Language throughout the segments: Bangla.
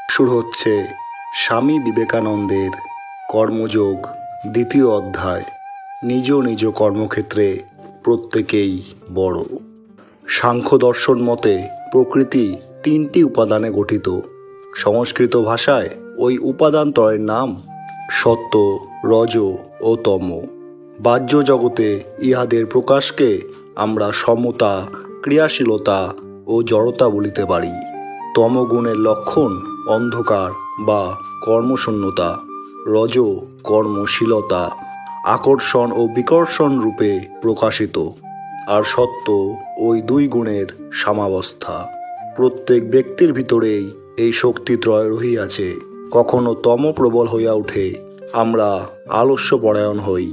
শুরু হচ্ছে স্বামী বিবেকানন্দের কর্মযোগ দ্বিতীয় অধ্যায়। নিজ নিজ কর্মক্ষেত্রে প্রত্যেকেই বড়। সাংখ্য দর্শন মতে প্রকৃতি 3টি উপাদানে গঠিত। সংস্কৃত ভাষায় ওই উপাদানত্রয়ের নাম সত্ত্ব, রজ ও তম। বাহ্য জগতে ইহাদের প্রকাশকে আমরা সমতা, ক্রিয়াশীলতা ও জড়তা বলিতে পারি। তমগুণের লক্ষণ অন্ধকার বা কর্মশূন্যতা, রজ কর্মশীলতা, আকর্ষণ ও বিকর্ষণ রূপে প্রকাশিত, আর সত্ত্ব ওই 2 গুণের সামাবস্থা। প্রত্যেক ব্যক্তির ভিতরেই এই শক্তিত্রয় রহিয়াছে। কখনো তম প্রবল হইয়া উঠে, আমরা আলস্যপরায়ণ হই,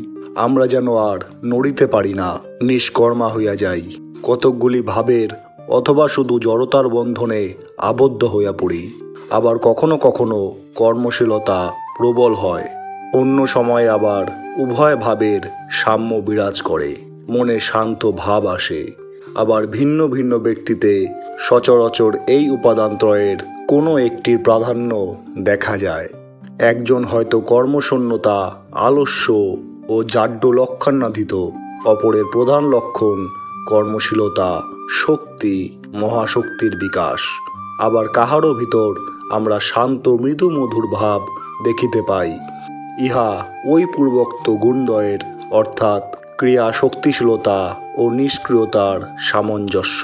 আমরা যেন আর নড়িতে পারি না, নিষ্কর্মা হইয়া যাই, কতকগুলি ভাবের অথবা শুধু জড়তার বন্ধনে আবদ্ধ হইয়া পড়ি। আবার কখনো কখনো কর্মশীলতা প্রবল হয়। অন্য সময় আবার উভয় ভাবের সাম্য বিরাজ করে, মনে শান্ত ভাব আসে। আবার ভিন্ন ভিন্ন ব্যক্তিতে সচরাচর এই উপাদানত্রয়ের কোনো একটির প্রাধান্য দেখা যায়। একজন হয়তো কর্মশূন্যতা, আলস্য ও জাড্য লক্ষণান্বিত, অপরের প্রধান লক্ষণ কর্মশীলতা, শক্তি, মহাশক্তির বিকাশ। আবার কাহারও ভিতর আমরা শান্ত মৃদু মধুর ভাব দেখিতে পাই। ইহা ওই পূর্বোক্ত গুণদ্বয়ের অর্থাৎ ক্রিয়া শক্তিশীলতা ও নিষ্ক্রিয়তার সামঞ্জস্য।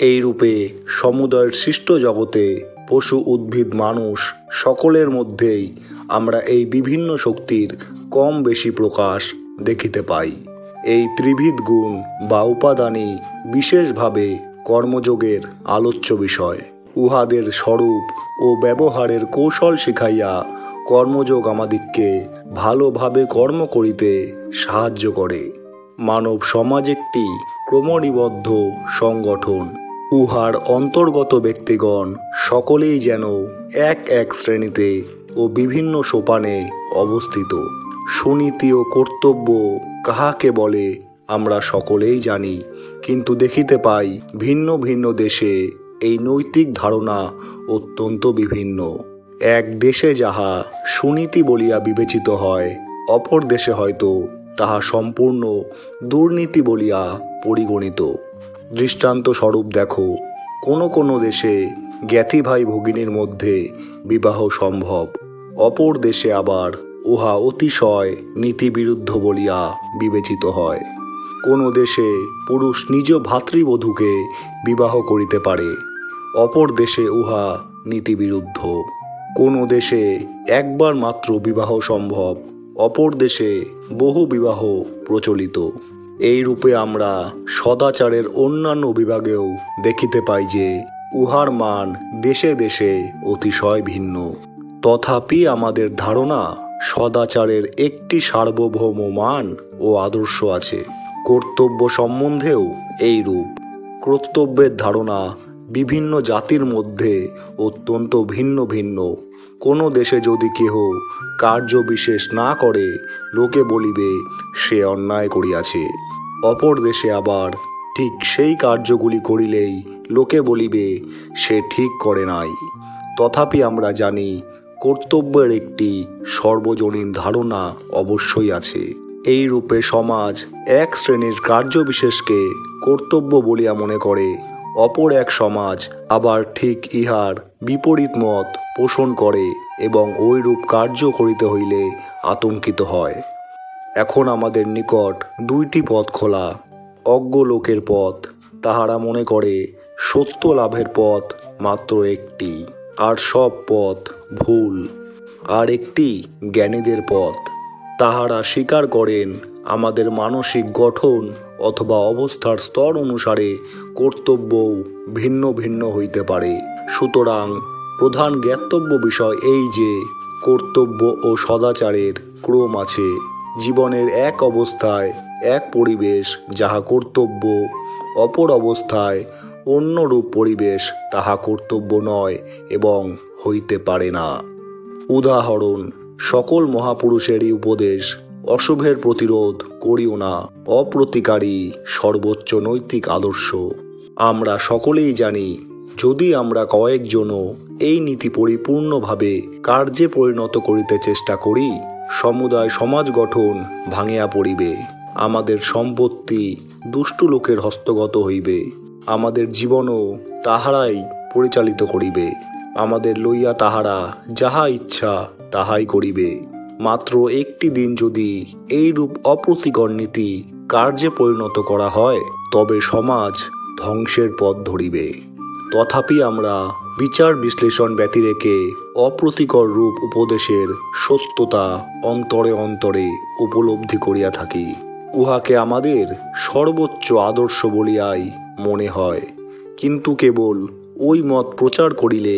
এই রূপে সমুদয়ের সৃষ্ট জগতে পশু, উদ্ভিদ, মানুষ সকলের মধ্যেই আমরা এই বিভিন্ন শক্তির কম বেশি প্রকাশ দেখিতে পাই। এই ত্রিবিধ গুণ বা উপাদানই বিশেষভাবে কর্মযোগের আলোচ্য বিষয়। উহাদের স্বরূপ ও ব্যবহারের কৌশল শিখাইয়া কর্মযোগ আমাদিগকে ভালোভাবে কর্ম করিতে সাহায্য করে। মানব সমাজ একটি ক্রমনিবদ্ধ সংগঠন। উহার অন্তর্গত ব্যক্তিগণ সকলেই যেন এক এক শ্রেণীতে ও বিভিন্ন সোপানে অবস্থিত। সুনীতি ও কর্তব্য কাহাকে বলে আমরা সকলেই জানি, কিন্তু দেখিতে পাই ভিন্ন ভিন্ন দেশে এই নৈতিক ধারণা অত্যন্ত বিভিন্ন। এক দেশে যাহা সুনীতি বলিয়া বিবেচিত হয়, অপর দেশে হয়তো তাহা সম্পূর্ণ দুর্নীতি বলিয়া পরিগণিত। দৃষ্টান্ত স্বরূপ দেখো, কোনো দেশে জ্ঞাতি ভাই ভগিনীর মধ্যে বিবাহ সম্ভব, অপর দেশে আবার উহা অতিশয় নীতিবিরুদ্ধ বলিয়া বিবেচিত হয়। কোনো দেশে পুরুষ নিজ ভাতৃবধূকে বিবাহ করিতে পারে, অপর দেশে উহা নীতিবিরুদ্ধ। কোনো দেশে একবার মাত্র বিবাহ সম্ভব, অপর দেশে বহু বিবাহ প্রচলিত। এই রূপে আমরা সদাচারের অন্যান্য বিভাগেও দেখিতে পাই যে উহার মান দেশে দেশে অতিশয় ভিন্ন। তথাপি আমাদের ধারণা সদাচারের একটি সার্বভৌম মান ও আদর্শ আছে। কর্তব্য সম্বন্ধেও এই রূপ। কর্তব্যের ধারণা বিভিন্ন জাতির মধ্যে অত্যন্ত ভিন্ন ভিন্ন। কোনো দেশে যদি কেহ কার্য বিশেষ না করে, লোকে বলিবে সে অন্যায় করিয়াছে, অপর দেশে আবার ঠিক সেই কার্যগুলি করিলেই লোকে বলিবে সে ঠিক করে নাই। তথাপি আমরা জানি কর্তব্যের একটি সর্বজনীন ধারণা অবশ্যই আছে। এই রূপে সমাজ এক শ্রেণীর কার্যবিশেষকে কর্তব্য বলিয়া মনে করে, অপর এক সমাজ আবার ঠিক ইহার বিপরীত মত পোষণ করে এবং ওইরূপ কার্য করিতে হইলে আতঙ্কিত হয়। এখন আমাদের নিকট 2টি পথ খোলা। অজ্ঞ লোকের পথ, তাহারা মনে করে সত্য লাভের পথ মাত্র একটি, আর সব পথ ভুল। আর একটি জ্ঞানীদের পথ, তাহারা স্বীকার করেন আমাদের মানসিক গঠন অথবা অবস্থার স্তর অনুসারে কর্তব্যও ভিন্ন ভিন্ন হইতে পারে। সুতরাং প্রধান জ্ঞাতব্য বিষয় এই যে কর্তব্য ও সদাচারের ক্রম আছে। জীবনের এক অবস্থায় এক পরিবেশ যাহা কর্তব্য, অপর অবস্থায় অন্যরূপ পরিবেশ তাহা কর্তব্য নয় এবং হইতে পারে না। উদাহরণ, সকল মহাপুরুষেরই উপদেশ অশুভের প্রতিরোধ করিও না, অপ্রতিকারী সর্বোচ্চ নৈতিক আদর্শ। আমরা সকলেই জানি যদি আমরা কয়েকজনও এই নীতি পরিপূর্ণভাবে কার্যে পরিণত করিতে চেষ্টা করি, সমুদায় সমাজ গঠন ভাঙিয়া পড়িবে। আমাদের সম্পত্তি দুষ্টু লোকের হস্তগত হইবে। আমাদের জীবনও তাহারাই পরিচালিত করিবে। আমাদের লইয়া তাহারা যাহা ইচ্ছা তাহাই করিবে। মাত্র একটি দিন যদি এইরূপ অপ্রতিকর নীতি কার্যে পরিণত করা হয়, তবে সমাজ ধ্বংসের পথ ধরিবে। তথাপি আমরা বিচার বিশ্লেষণ ব্যতিরেকে অপ্রতিকর রূপ উপদেশের সত্যতা অন্তরে অন্তরে উপলব্ধি করিয়া থাকি। উহাকে আমাদের সর্বোচ্চ আদর্শ বলিয়াই মনে হয়। কিন্তু কেবল ওই মত প্রচার করিলে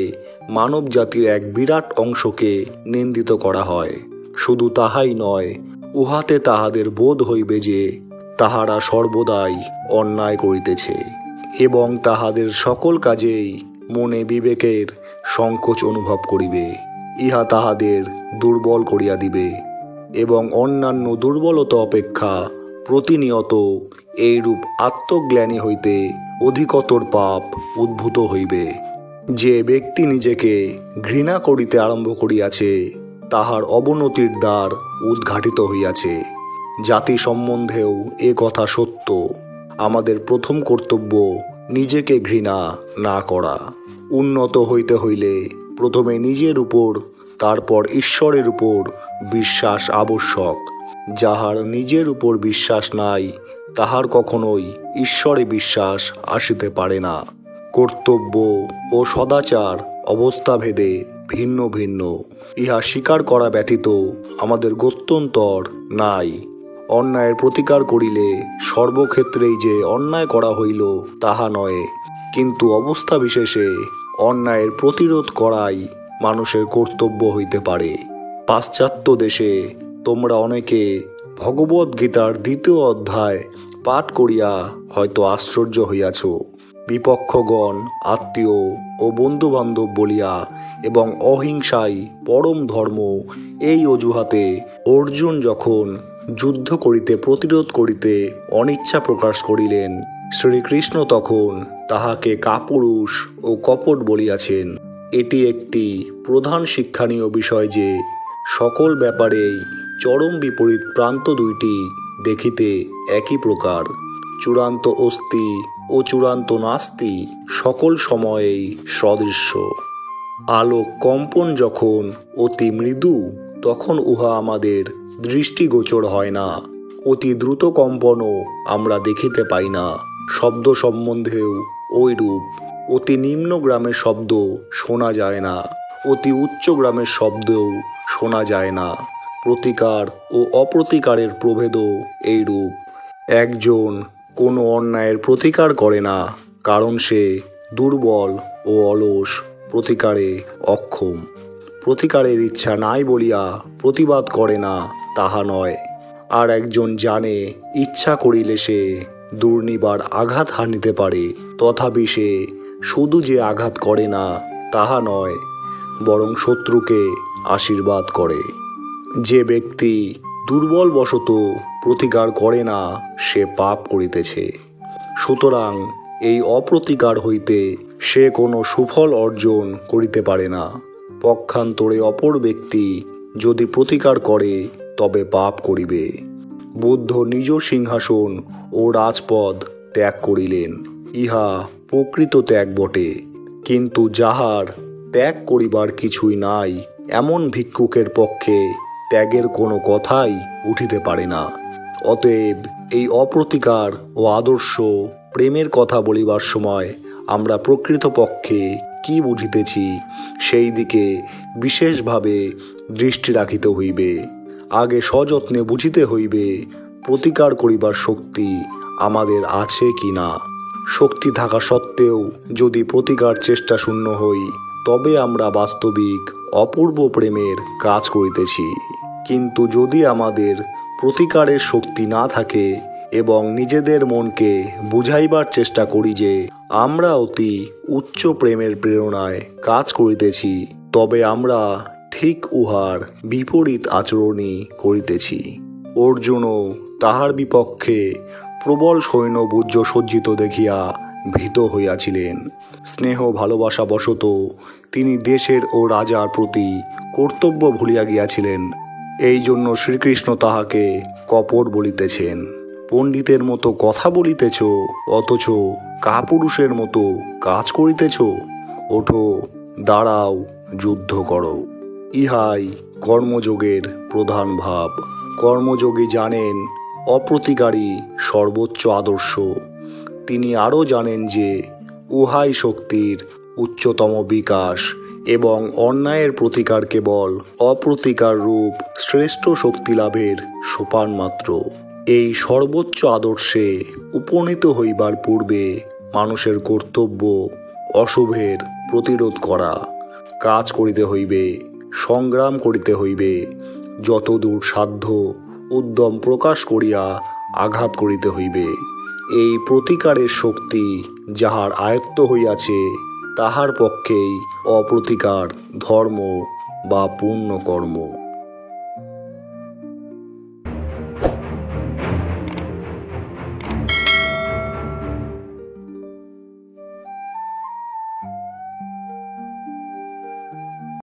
মানব জাতির এক বিরাট অংশকে নিন্দিত করা হয়। শুধু তাহাই নয়, উহাতে তাহাদের বোধ হইবে যে তাহারা সর্বদাই অন্যায় করিতেছে এবং তাহাদের সকল কাজেই মনে বিবেকের সংকোচ অনুভব করিবে। ইহা তাহাদের দুর্বল করিয়া দিবে এবং অন্যান্য দুর্বলতা অপেক্ষা প্রতিনিয়ত এইরূপ আত্মজ্ঞানী হইতে অধিকতর পাপ উদ্ভূত হইবে। যে ব্যক্তি নিজেকে ঘৃণা করিতে আরম্ভ করিয়াছে, তাহার অবনতির দ্বার উদ্ঘাটিত হইয়াছে। জাতি সম্বন্ধেও এ কথা সত্য। আমাদের প্রথম কর্তব্য নিজেকে ঘৃণা না করা। উন্নত হইতে হইলে প্রথমে নিজের উপর, তারপর ঈশ্বরের উপর বিশ্বাস আবশ্যক। যাহার নিজের উপর বিশ্বাস নাই, তাহার কখনোই ঈশ্বরে বিশ্বাস আসিতে পারে না। কর্তব্য ও সদাচার অবস্থাভেদে ভিন্ন ভিন্ন। ইহা স্বীকার করা ব্যতীত আমাদের গত্যন্তর নাই। অন্যায়ের প্রতিকার করিলে সর্বক্ষেত্রেই যে অন্যায় করা হইল তাহা নয়, কিন্তু অবস্থা বিশেষে অন্যায়ের প্রতিরোধ করাই মানুষের কর্তব্য হইতে পারে। পাশ্চাত্য দেশে তোমরা অনেকে ভগবদ্গীতার 2য় অধ্যায় পাঠ করিয়া হয়তো আশ্চর্য হইয়াছ। বিপক্ষগণ আত্মীয় ও বন্ধুবান্ধব বলিয়া এবং অহিংসাই পরম ধর্ম, এই অজুহাতে অর্জুন যখন যুদ্ধ করিতে প্রতিরোধ করিতে অনিচ্ছা প্রকাশ করিলেন, শ্রীকৃষ্ণ তখন তাহাকে কাপুরুষ ও কপট বলিয়াছেন। এটি একটি প্রধান শিক্ষণীয় বিষয় যে সকল ব্যাপারেই চরম বিপরীত প্রান্ত দুইটি দেখিতে একই প্রকার। চূড়ান্ত অস্তি ও চূড়ান্ত নাস্তি সকল সময়েই সদৃশ্য। আলোক কম্পন যখন অতি মৃদু, তখন উহা আমাদের দৃষ্টিগোচর হয় না। অতি দ্রুত কম্পনও আমরা দেখিতে পাই না। শব্দ সম্বন্ধেও ঐরূপ। অতি নিম্ন গ্রামের শব্দ শোনা যায় না, অতি উচ্চ গ্রামের শব্দও শোনা যায় না। প্রতিকার ও অপ্রতিকারের প্রভেদও এইরূপ। একজন কোনো অন্যায়ের প্রতিকার করে না, কারণ সে দুর্বল ও অলস, প্রতিকারে অক্ষম। প্রতিকারের ইচ্ছা নাই বলিয়া প্রতিবাদ করে না তাহা নয়। আর একজন জানে ইচ্ছা করিলে সে দুর্নিবার আঘাত হানিতে পারে, তথাপি সে শুধু যে আঘাত করে না তাহা নয়, বরং শত্রুকে আশীর্বাদ করে। যে ব্যক্তি দুর্বলবশত প্রতিকার করে না, সে পাপ করিতেছে। সুতরাং এই অপ্রতিকার হইতে সে কোনো সুফল অর্জন করিতে পারে না। পক্ষান্তরে অপর ব্যক্তি যদি প্রতিকার করে, তবে পাপ করিবে। বুদ্ধ নিজ সিংহাসন ও রাজপদ ত্যাগ করিলেন, ইহা প্রকৃত ত্যাগ বটে। কিন্তু যাহার ত্যাগ করিবার কিছুই নাই, এমন ভিক্ষুকের পক্ষে ত্যাগের কোনো কথাই উঠিতে পারে না। অতএব এই অপ্রতিকার ও আদর্শ প্রেমের কথা বলিবার সময় আমরা প্রকৃতপক্ষে কি বুঝিতেছি, সেই দিকে বিশেষভাবে দৃষ্টি রাখিতে হইবে। আগে সযত্নে বুঝিতে হইবে প্রতিকার করিবার শক্তি আমাদের আছে কি না। শক্তি থাকা সত্ত্বেও যদি প্রতিকার চেষ্টা শূন্য হই, তবে আমরা বাস্তবিক অপূর্ব প্রেমের কাজ করিতেছি। কিন্তু যদি আমাদের প্রতিকারের শক্তি না থাকে এবং নিজেদের মনকে বুঝাইবার চেষ্টা করি যে আমরা অতি উচ্চ প্রেমের প্রেরণায় কাজ করিতেছি, তবে আমরা ঠিক উহার বিপরীত আচরণই করিতেছি। অর্জুনও তাহার বিপক্ষে প্রবল সৈন্য বুজ্জ সজ্জিত দেখিয়া ভীত হইয়াছিলেন। স্নেহ ভালোবাসা বশত তিনি দেশের ও রাজার প্রতি কর্তব্য ভুলিয়া গিয়াছিলেন। এই জন্য শ্রীকৃষ্ণ তাহাকে কপট বলিতেছেন। পণ্ডিতের মতো কথা বলিতেছ, অথচ কাপুরুষের মতো কাজ করিতেছ। ওঠো, দাঁড়াও, যুদ্ধ করো। ইহাই কর্মযোগের প্রধান ভাব। কর্মযোগী জানেন অপ্রতিকারই সর্বোচ্চ আদর্শ। তিনি আরও জানেন যে উহাই শক্তির উচ্চতম বিকাশ এবং অন্যায়ের প্রতিকার কেবল অপ্রতিকার রূপ শ্রেষ্ঠ শক্তি লাভের সোপান মাত্র। এই সর্বোচ্চ আদর্শে উপনীত হইবার পূর্বে মানুষের কর্তব্য অশুভের প্রতিরোধ করা। কাজ করিতে হইবে, সংগ্রাম করিতে হইবে, যতদূর সাধ্য উদ্যম প্রকাশ করিয়া আঘাত করিতে হইবে। এই প্রতিকারের শক্তি যাহার আয়ত্ত হইয়াছে, তাহার পক্ষেই অপ্রতিকার ধর্ম বা পুণ্যকর্ম।